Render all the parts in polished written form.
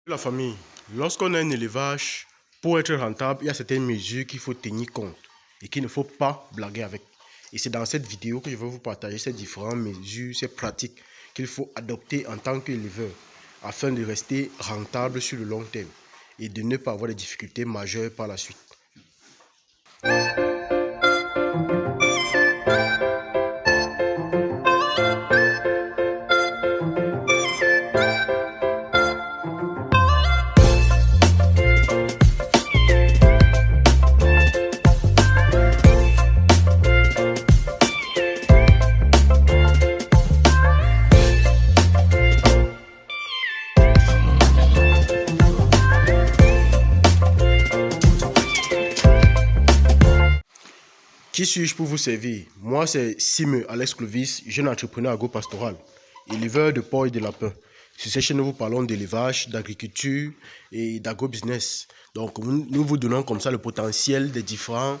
La famille, lorsqu'on a un élevage, pour être rentable, il y a certaines mesures qu'il faut tenir compte et qu'il ne faut pas blaguer avec. Et c'est dans cette vidéo que je vais vous partager ces différentes mesures, ces pratiques qu'il faut adopter en tant qu'éleveur afin de rester rentable sur le long terme et de ne pas avoir de difficultés majeures par la suite. Qui suis-je pour vous servir? Moi, c'est Sime Alex Clovis, jeune entrepreneur agropastoral, éleveur de porcs et de lapins. Sur cette chaîne, nous vous parlons d'élevage, d'agriculture et d'agrobusiness. Donc, nous vous donnons comme ça le potentiel des différents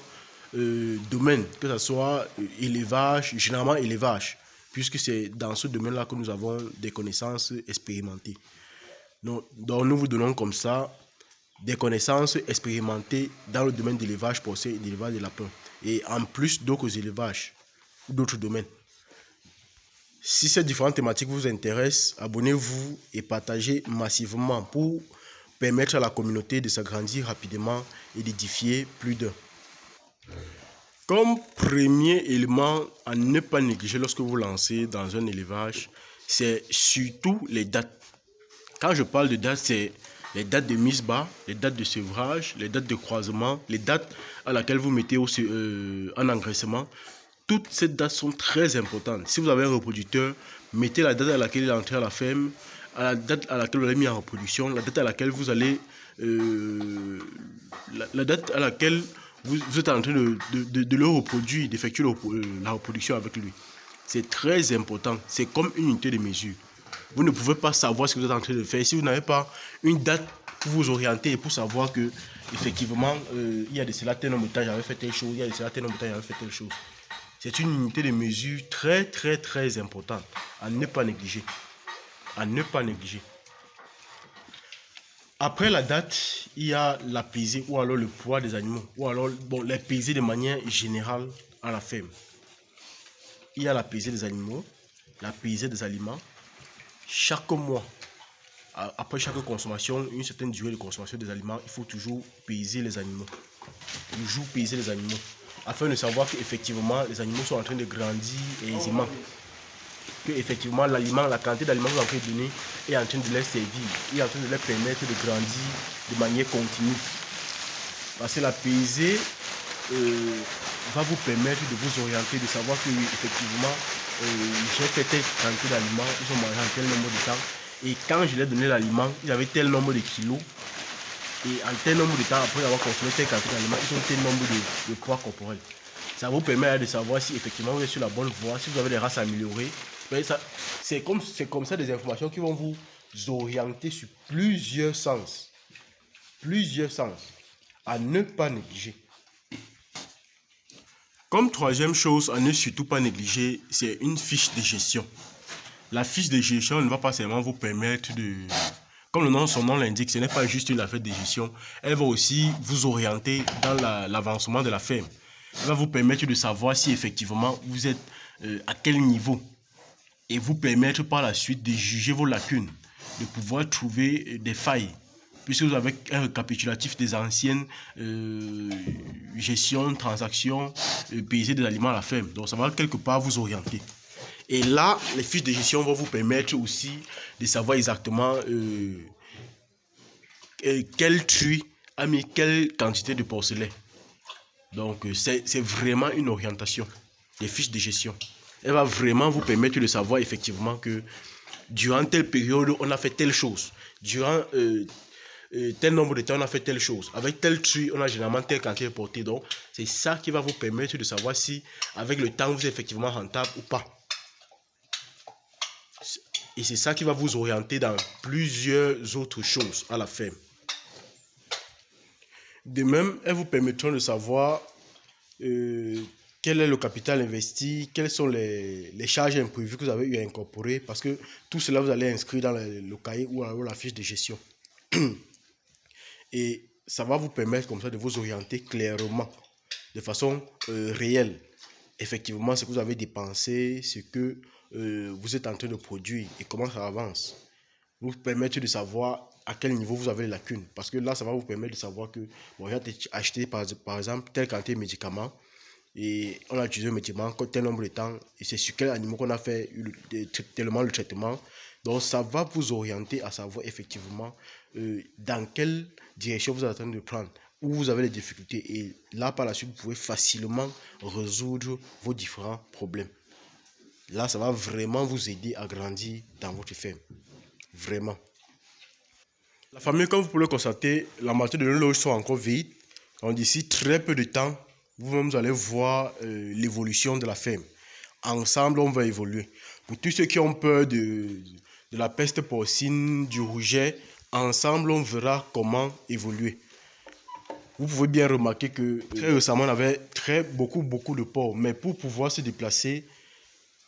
domaines, que ce soit élevage, généralement élevage, puisque c'est dans ce domaine-là que nous avons des connaissances expérimentées. Donc, nous vous donnons comme ça des connaissances expérimentées dans le domaine de l'élevage porcin et de l'élevage des lapins. Et en plus d'autres élevages ou d'autres domaines. Si ces différentes thématiques vous intéressent, abonnez-vous et partagez massivement pour permettre à la communauté de s'agrandir rapidement et d'édifier plus d'un. Comme premier élément à ne pas négliger lorsque vous lancez dans un élevage, c'est surtout les dates. Quand je parle de dates, c'est les dates de mise bas, les dates de sevrage, les dates de croisement, les dates à laquelle vous mettez en engraissement. Toutes ces dates sont très importantes. Si vous avez un reproducteur, mettez la date à laquelle il est entré à la ferme, à la date à laquelle vous l'avez mis en reproduction, la date à laquelle vous allez... la date à laquelle vous êtes en train de le reproduire, d'effectuer la reproduction avec lui. C'est très important. C'est comme une unité de mesure. Vous ne pouvez pas savoir ce que vous êtes en train de faire si vous n'avez pas une date pour vous orienter et pour savoir que effectivement il y a de cela tel nombre de temps j'avais fait telle chose, il y a de cela tel nombre de temps j'avais fait telle chose. C'est une unité de mesure très importante à ne pas négliger. À ne pas négliger. Après la date, il y a la pesée ou alors le poids des animaux ou alors les pesées de manière générale à la ferme. Il y a la pesée des animaux, la pesée des aliments. Chaque mois, après chaque consommation, une certaine durée de consommation des aliments, il faut toujours peser les animaux. Toujours peser les animaux. Afin de savoir qu'effectivement, les animaux sont en train de grandir aisément. Que effectivement, l'aliment, la quantité d'aliments que vous êtes en train de donner est en train de les servir. Il est en train de les permettre de grandir de manière continue. Parce que la pesée va vous permettre de vous orienter, de savoir que effectivement, j'ai fait telle quantité d'aliments, ils ont mangé en tel nombre de temps. Et quand je leur ai donné l'aliment, ils avaient tel nombre de kilos. Et en tel nombre de temps, après avoir consommé tel quantité d'aliments, ils ont tel nombre de poids corporel. Ça vous permet de savoir si effectivement vous êtes sur la bonne voie, si vous avez des races améliorées. C'est comme ça des informations qui vont vous orienter sur plusieurs sens. Plusieurs sens à ne pas négliger. Comme troisième chose à ne surtout pas négliger, c'est une fiche de gestion. La fiche de gestion ne va pas seulement vous permettre de... Comme son nom l'indique, ce n'est pas juste une affaire de gestion. Elle va aussi vous orienter dans l'avancement de la ferme. Elle va vous permettre de savoir si effectivement vous êtes à quel niveau. Et vous permettre par la suite de juger vos lacunes, de pouvoir trouver des failles. Puisque vous avez un récapitulatif des anciennes gestions, transactions, pesées des aliments à la ferme. Donc ça va quelque part vous orienter. Et là, les fiches de gestion vont vous permettre aussi de savoir exactement quel truie a mis quelle quantité de porcelet. Donc c'est vraiment une orientation, les fiches de gestion. Elle va vraiment vous permettre de savoir effectivement que durant telle période, on a fait telle chose. Durant tel nombre de temps, on a fait telle chose. Avec tel truie, on a généralement telle quantité portée. Donc, c'est ça qui va vous permettre de savoir si, avec le temps, vous êtes effectivement rentable ou pas. Et c'est ça qui va vous orienter dans plusieurs autres choses à la ferme. De même, elles vous permettront de savoir quel est le capital investi, quelles sont les charges imprévues que vous avez eu à incorporer, parce que tout cela, vous allez inscrire dans le cahier ou alors la fiche de gestion. Et ça va vous permettre comme ça de vous orienter clairement, de façon réelle. Effectivement, ce que vous avez dépensé, ce que vous êtes en train de produire et comment ça avance. Vous permettre de savoir à quel niveau vous avez les lacunes. Parce que là, ça va vous permettre de savoir que, bon, j'ai acheté par exemple telle quantité de médicaments et on a utilisé le médicament tel nombre de temps et c'est sur quel animal qu'on a fait tellement le traitement. Donc, ça va vous orienter à savoir effectivement dans quelle direction vous êtes en train de prendre, où vous avez les difficultés. Et là, par la suite, vous pouvez facilement résoudre vos différents problèmes. Là, ça va vraiment vous aider à grandir dans votre ferme. Vraiment. La famille, comme vous pouvez le constater, la moitié de nos loges sont encore vides. Donc d'ici très peu de temps, vous-même vous allez voir l'évolution de la ferme. Ensemble, on va évoluer. Pour tous ceux qui ont peur de la peste porcine, du rouget, ensemble, on verra comment évoluer. Vous pouvez bien remarquer que très récemment, on avait beaucoup de porcs. Mais pour pouvoir se déplacer,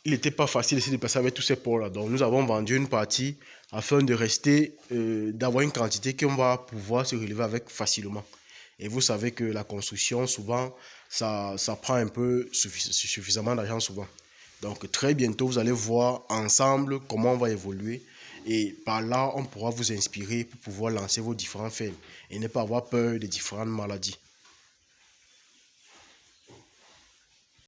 il n'était pas facile de se déplacer avec tous ces porcs-là. Donc, nous avons vendu une partie afin de rester, d'avoir une quantité qu'on va pouvoir se relever avec facilement. Et vous savez que la construction, souvent, ça prend un peu suffisamment d'argent souvent. Donc, très bientôt, vous allez voir ensemble comment on va évoluer. Et par là, on pourra vous inspirer pour pouvoir lancer vos différents fermes et ne pas avoir peur des différentes maladies.